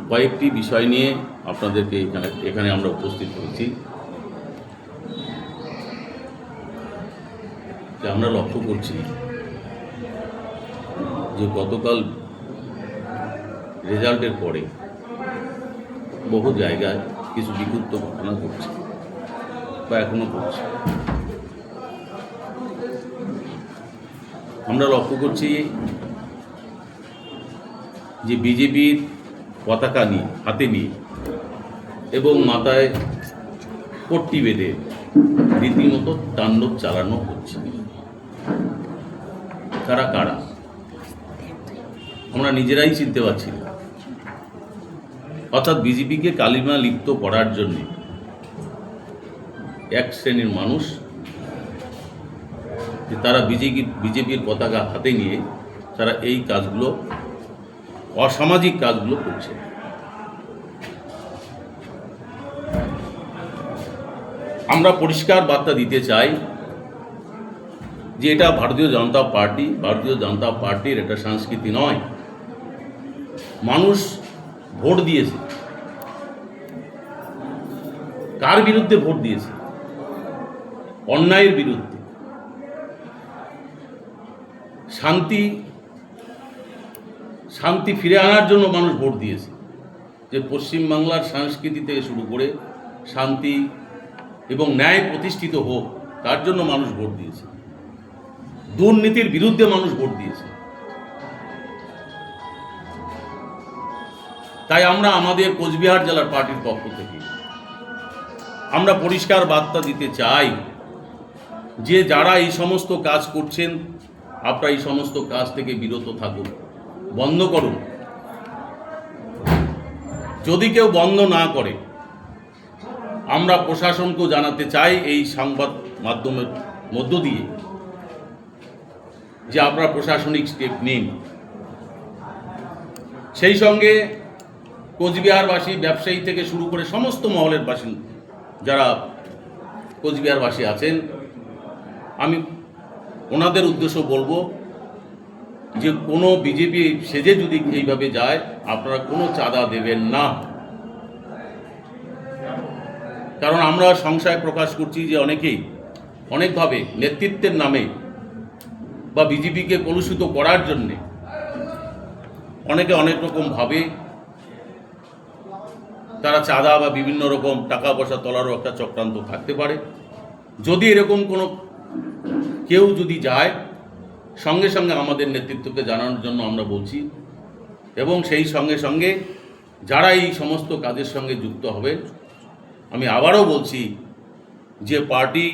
কয়েকটি বিষয় নিয়ে আপনাদেরকে এখানে আমরা উপস্থিত করেছি। যে আমরা লক্ষ্য করছি যে গতকাল রেজাল্টের পরে বহু জায়গায় কিছু বিক্ষিপ্ত ঘটনা ঘটছে বা এখনো ঘটছে। আমরা লক্ষ্য করছি যে বিজেপির পতাকা নিয়ে হাতে নিয়ে এবং মাথায় পট্টি বেঁধে রীতিমতো তাণ্ডব চালানো হচ্ছে। তারা কারা আমরা নিজেরাই চিনতে পারছি না। অর্থাৎ বিজেপিকে কালিমা লিপ্ত করার জন্য এক শ্রেণীর মানুষ যে তারা বিজেপির পতাকা হাতে নিয়ে তারা এই কাজগুলো, অসামাজিক কাজগুলো করছে। আমরা পরিষ্কার বার্তা দিতে চাই যে এটা ভারতীয় জনতা পার্টির এটা সংস্কৃতি নয়। মানুষ ভোট দিয়েছে, কার বিরুদ্ধে ভোট দিয়েছে? অন্যায়ের বিরুদ্ধে। শান্তি ফিরে আনার জন্য মানুষ ভোট দিয়েছে। যে পশ্চিমবাংলার সংস্কৃতি থেকে শুরু করে শান্তি এবং ন্যায় প্রতিষ্ঠিত হোক, তার জন্য মানুষ ভোট দিয়েছে। দুর্নীতির বিরুদ্ধে মানুষ ভোট দিয়েছে। তাই আমরা আমাদের কোচবিহার জেলার পার্টির পক্ষ থেকে আমরা পরিষ্কার বার্তা দিতে চাই যে যারা এই সমস্ত কাজ করছেন, আপনারা এই সমস্ত কাজ থেকে বিরত থাকুন, বন্ধ করুন। যদি কেউ বন্ধ না করে, আমরা প্রশাসনকেও জানাতে চাই এই সংবাদ মাধ্যমের মধ্য দিয়ে যে আপনারা প্রশাসনিক স্টেপ নিন। সেই সঙ্গে কোচবিহারবাসী, ব্যবসায়ী থেকে শুরু করে সমস্ত মহলের বাসিন্দা যারা কোচবিহারবাসী আছেন, আমি ওনাদের উদ্দেশ্য বলবো যে কোনো বিজেপি সেজে যদি এইভাবে যায়, আপনারা কোনো চাঁদা দেবেন না। কারণ আমরা সংশয় প্রকাশ করছি যে অনেকেই অনেকভাবে নেতৃত্বের নামে বা বিজেপিকে কলুষিত করার জন্যে অনেকে অনেক রকম ভাবে তারা চাঁদা বা বিভিন্ন রকম টাকা পয়সা তোলারও একটা চক্রান্ত থাকতে পারে। যদি এরকম কোনো কেউ যদি যায়, সঙ্গে সঙ্গে আমাদের নেতৃত্বকে জানানোর জন্য আমরা বলছি। এবং সেই সঙ্গে সঙ্গে যারা এই সমস্ত কাজের সঙ্গে যুক্ত হবে, আমি আবারও বলছি যে পার্টি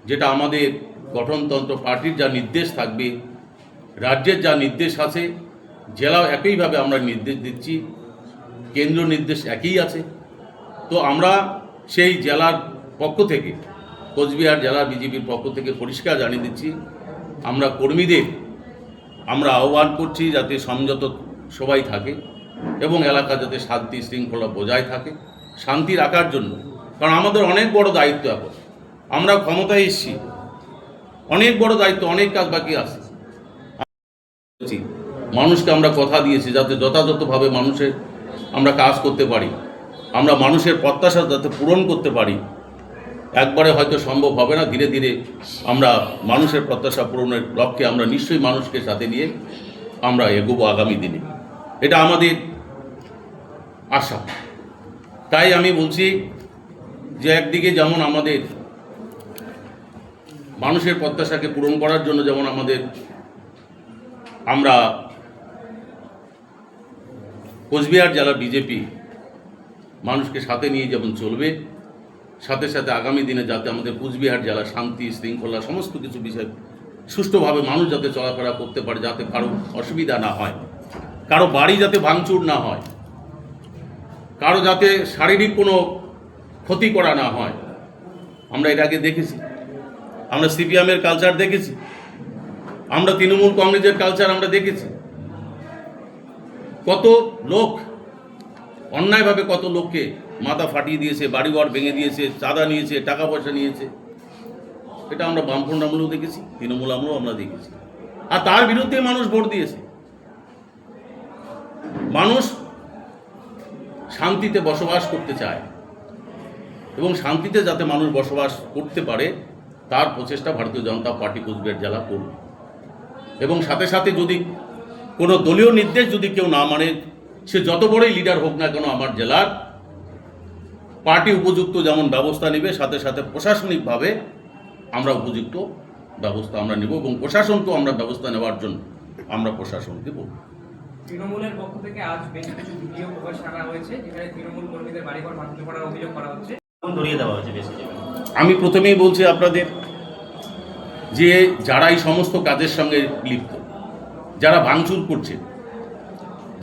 যেটা আমাদের গঠনতন্ত্র, পার্টির যা নির্দেশ থাকবে, রাজ্যের যা নির্দেশ আছে, জেলাও একইভাবে আমরা নির্দেশ দিচ্ছি, কেন্দ্রীয় নির্দেশ একই আছে। তো আমরা সেই জেলার পক্ষ থেকে, কোচবিহার জেলা বিজেপির পক্ষ থেকে পরিষ্কার জানিয়ে দিচ্ছি, আমরা কর্মীদের আমরা আহ্বান করছি যাতে সংযত সবাই থাকে এবং এলাকা যাতে শান্তি শৃঙ্খলা বজায় থাকে, শান্তি রাখার জন্য। কারণ আমাদের অনেক বড় দায়িত্ব, এখন আমরা ক্ষমতায় এসেছি, অনেক বড় দায়িত্ব, অনেক কাজ বাকি আছে। মানুষকে আমরা কথা দিয়েছি যাতে যথাযথভাবে মানুষের আমরা কাজ করতে পারি, আমরা মানুষের প্রত্যাশা যাতে পূরণ করতে পারি। একবারে হয়তো সম্ভব হবে না, ধীরে ধীরে আমরা মানুষের প্রত্যাশা পূরণের লক্ষ্যে আমরা নিশ্চয়ই মানুষকে সাথে নিয়ে আমরা এগোবো আগামী দিনে, এটা আমাদের আশা। তাই আমি বলছি যে একদিকে যেমন আমাদের মানুষের প্রত্যাশাকে পূরণ করার জন্য যেমন আমরা কোচবিহার জেলা বিজেপি মানুষকে সাথে নিয়ে যেমন চলবে, সাথে সাথে আগামী দিনে যাতে আমাদের কোচবিহার জেলা শান্তি শৃঙ্খলা সমস্ত কিছু বিষয় সুষ্ঠুভাবে মানুষ যাতে চলাফেরা করতে পারে, যাতে কারো অসুবিধা না হয়, কারো বাড়ি যাতে ভাঙচুর না হয়, কারো যাতে শারীরিক কোনো ক্ষতি করা না হয়। আমরা এর আগে দেখেছি, আমরা সিপিএমের কালচার দেখেছি, আমরা তৃণমূল কংগ্রেসের কালচার আমরা দেখেছি। কত লোক অন্যায়ভাবে কত লোককে মাথা ফাটিয়ে দিয়েছে, বাড়িঘর ভেঙে দিয়েছে, চাঁদা নিয়েছে, টাকা পয়সা নিয়েছে। এটা আমরা বামফ্রন্ট আমলেও দেখেছি, তৃণমূল আমলেও আমরা দেখেছি, আর তার বিরুদ্ধে মানুষ ভোট দিয়েছে। মানুষ শান্তিতে বসবাস করতে চায় এবং শান্তিতে যাতে মানুষ বসবাস করতে পারে তার প্রচেষ্টা ভারতীয় জনতা পার্টি কোচবিহার জেলা করবে। এবং সাথে সাথে যদি কোনো দলীয় নির্দেশ যদি কেউ না মানে, সে যত বড়ই লিডার হোক না কেন, আমার জেলার পার্টি উপযুক্ত যেমন ব্যবস্থা নেবে, সাথে সাথে প্রশাসনিকভাবে আমরা উপযুক্ত ব্যবস্থা আমরা নেব এবং প্রশাসনকেও আমরা ব্যবস্থা নেওয়ার জন্য আমরা প্রশাসনকে বলব। তৃণমূলের পক্ষ থেকে আজ বেশ কিছু ভিডিও প্রকাশ করা হয়েছে যেখানে তৃণমূল কর্মীদের বাড়িঘর ভাঙচুর করার অভিযোগ করা হচ্ছে, ধরিয়ে দেওয়া হয়েছে বেশ কিছু। আমি প্রথমেই বলছি আপনাদের যে যারা এই সমস্ত কাজের সঙ্গে লিপ্ত, যারা ভাঙচুর করছে,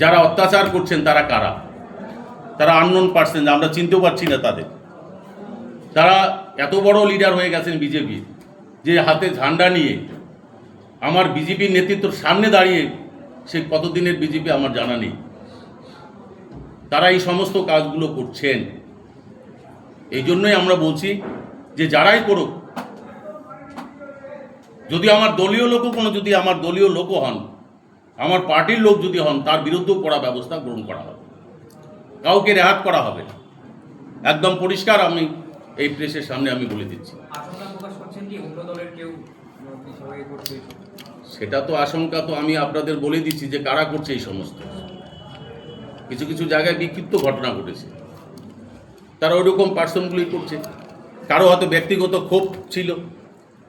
যারা অত্যাচার করছেন, তারা কারা? তারা আননোন পার্সন, আমরা চিনতেও পারছি না তাদের। তারা এত বড় লিডার হয়ে গেছেন বিজেপি, যে হাতে ঝান্ডা নিয়ে আমার বিজেপির নেতৃত্বর সামনে দাঁড়িয়ে, সে কতদিনের বিজেপি আমার জানা নেই। তারা এই সমস্ত কাজগুলো করছেন। এই জন্যই আমরা বলছি যে যারাই করুক, যদি আমার দলীয় লোকও কোনো, যদি আমার দলীয় লোকও হন, আমার পার্টির লোক যদি হন, তার বিরুদ্ধেও কড়া ব্যবস্থা গ্রহণ করা হবে, কাউকে রেহাত করা হবে না। একদম পরিষ্কার আমি এই প্রেসের সামনে আমি বলে দিচ্ছি। আশঙ্কা প্রকাশ করছেন কি অন্য দলের কেউ করছে? সেটা তো আশঙ্কা তো আমি আপনাদের বলে দিচ্ছি যে কারা করছে এই সমস্ত। কিছু কিছু জায়গায় বিক্ষিপ্ত ঘটনা ঘটেছে, তারা ওইরকম পার্সনগুলি করছে। কারো হয়তো ব্যক্তিগত ক্ষোভ ছিল,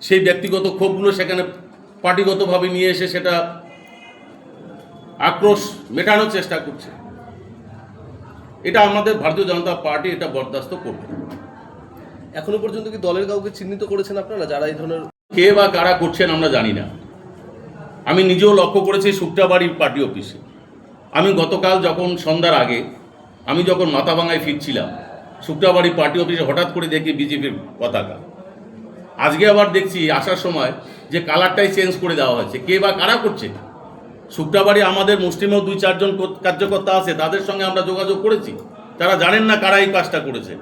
সেই ব্যক্তিগত ক্ষোভগুলো সেখানে পার্টিগতভাবে নিয়ে এসে সেটা আক্রোশ মেটানোর চেষ্টা করছে। এটা আমাদের ভারতীয় জনতা পার্টি এটা বরদাস্ত করবে। এখনো পর্যন্ত কি দলের কাউকে চিহ্নিত করেছেন আপনারা যারা এই ধরনের? কে বা কারা করছেন আমরা জানি না। আমি নিজেও লক্ষ্য করেছি শুক্তাবাড়ির পার্টি অফিসে। আমি গতকাল যখন সন্ধ্যার আগে আমি যখন মাথাভাঙায় ফিরছিলাম, শুক্তাবাড়ি পার্টি অফিসে হঠাৎ করে দেখি বিজেপির পতাকা। আজকে আবার দেখছি আসার সময় যে কালারটাই চেঞ্জ করে দেওয়া হয়েছে। কে বা কারা করছে? শুক্তাবাড়ি আমাদের মুসলিমও 2-4 জন কার্যকর্তা আছে, তাদের সঙ্গে আমরা যোগাযোগ করেছি। তারা জানেন না কারা এই কাজটা করেছে,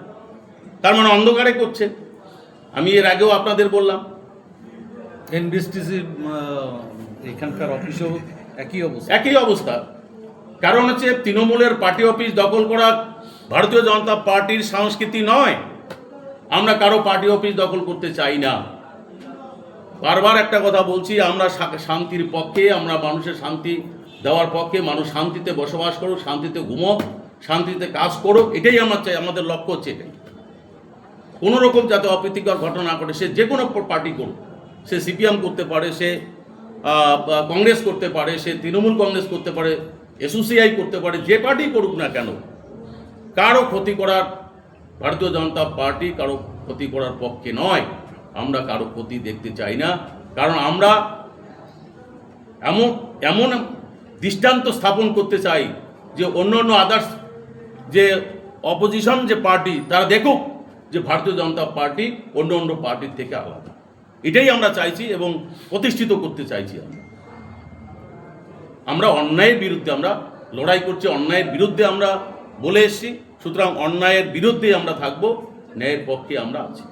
তার মানে অন্ধকারে করছে। আমি এর আগেও আপনাদের বললাম এনবিএসটিসির এখানকার অফিসেও একই অবস্থা। কারণ হচ্ছে তৃণমূলের পার্টি অফিস দখল করা ভারতীয় জনতা পার্টির সংস্কৃতি নয়। আমরা কারো পার্টি অফিস দখল করতে চাই না। বারবার একটা কথা বলছি, আমরা শান্তির পক্ষে, আমরা মানুষের শান্তি দেওয়ার পক্ষে। মানুষ শান্তিতে বসবাস করুক, শান্তিতে ঘুমোক, শান্তিতে কাজ করুক, এটাই আমরা চাই। আমাদের লক্ষ্য হচ্ছে এটাই। কোনো রকম যাতে অপ্রীতিকর ঘটনা না ঘটে। সে যে কোনো পার্টি করুক, সে সিপিএম করতে পারে, সে কংগ্রেস করতে পারে, সে তৃণমূল কংগ্রেস করতে পারে, এসোসিআই করতে পারে, যে পার্টি করুক না কেন, কারো ক্ষতি করার ভারতীয় জনতা পার্টি কারো ক্ষতি করার পক্ষে নয়। আমরা কারো ক্ষতি দেখতে চাই না। কারণ আমরা এমন দৃষ্টান্ত স্থাপন করতে চাই যে অন্য আদার্স যে অপোজিশন যে পার্টি, তারা দেখুক যে ভারতীয় জনতা পার্টি অন্য পার্টির থেকে আলাদা। এটাই আমরা চাইছি এবং প্রতিষ্ঠিত করতে চাইছি। আমরা অন্যায়ের বিরুদ্ধে আমরা লড়াই করছি, অন্যায়ের বিরুদ্ধে আমরা বলে এসেছি। সুতরাং অন্যায়ের বিরুদ্ধে আমরা থাকব, ন্যায়ের পক্ষে আমরা আছি।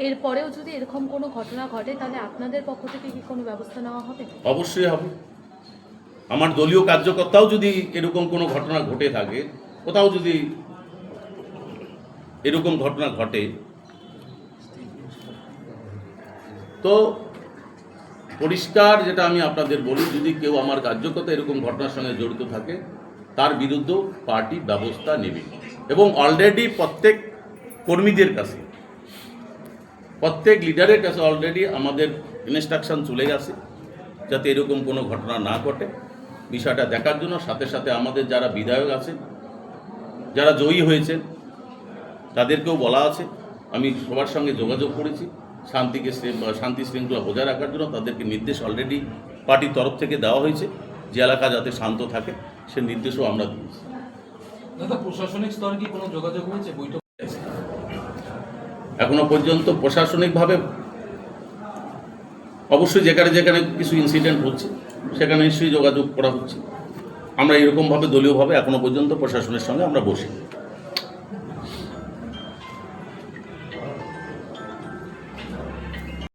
এরপরেও যদি এরকম কোনো ঘটনা ঘটে তাহলে আপনাদের পক্ষ থেকে কি কোনো ব্যবস্থা নেওয়া হবে? অবশ্যই হবে। আমার দলীয় কার্যকর্তাও যদি এরকম কোনো ঘটনা ঘটে থাকে, কোথাও যদি এরকম ঘটনা ঘটে, তো পরিষ্কার যেটা আমি আপনাদের বলি, যদি কেউ আমার কার্যকর্তা এরকম ঘটনার সঙ্গে জড়িত থাকে, তার বিরুদ্ধেও পার্টি ব্যবস্থা নেবে। এবং অলরেডি প্রত্যেক কর্মীদের কাছে, প্রত্যেক লিডারের কাছে অলরেডি আমাদের ইনস্ট্রাকশন চলে গেছে যাতে এরকম কোনো ঘটনা না ঘটে। বিষয়টা দেখার জন্য সাথে সাথে আমাদের যারা বিধায়ক আছে, যারা জয়ী হয়েছেন, তাদেরকেও বলা আছে। আমি সবার সঙ্গে যোগাযোগ করেছি শান্তি শৃঙ্খলা বজায় রাখার জন্য। তাদেরকে নির্দেশ অলরেডি পার্টির তরফ থেকে দেওয়া হয়েছে যে এলাকা যাতে শান্ত থাকে, সে নির্দেশও আমরা দিয়েছি। দাদা, প্রশাসনিক স্তরে কি কোনো যোগাযোগ হয়েছে? বৈঠক এখনো পর্যন্ত প্রশাসনিকভাবে অবশ্যই যেখানে যেখানে কিছু ইনসিডেন্ট হচ্ছে সেখানে নিশ্চয়ই যোগাযোগ করা হচ্ছে। আমরা এরকমভাবে দলীয়ভাবে এখনো পর্যন্ত প্রশাসনের সঙ্গে আমরা বসি।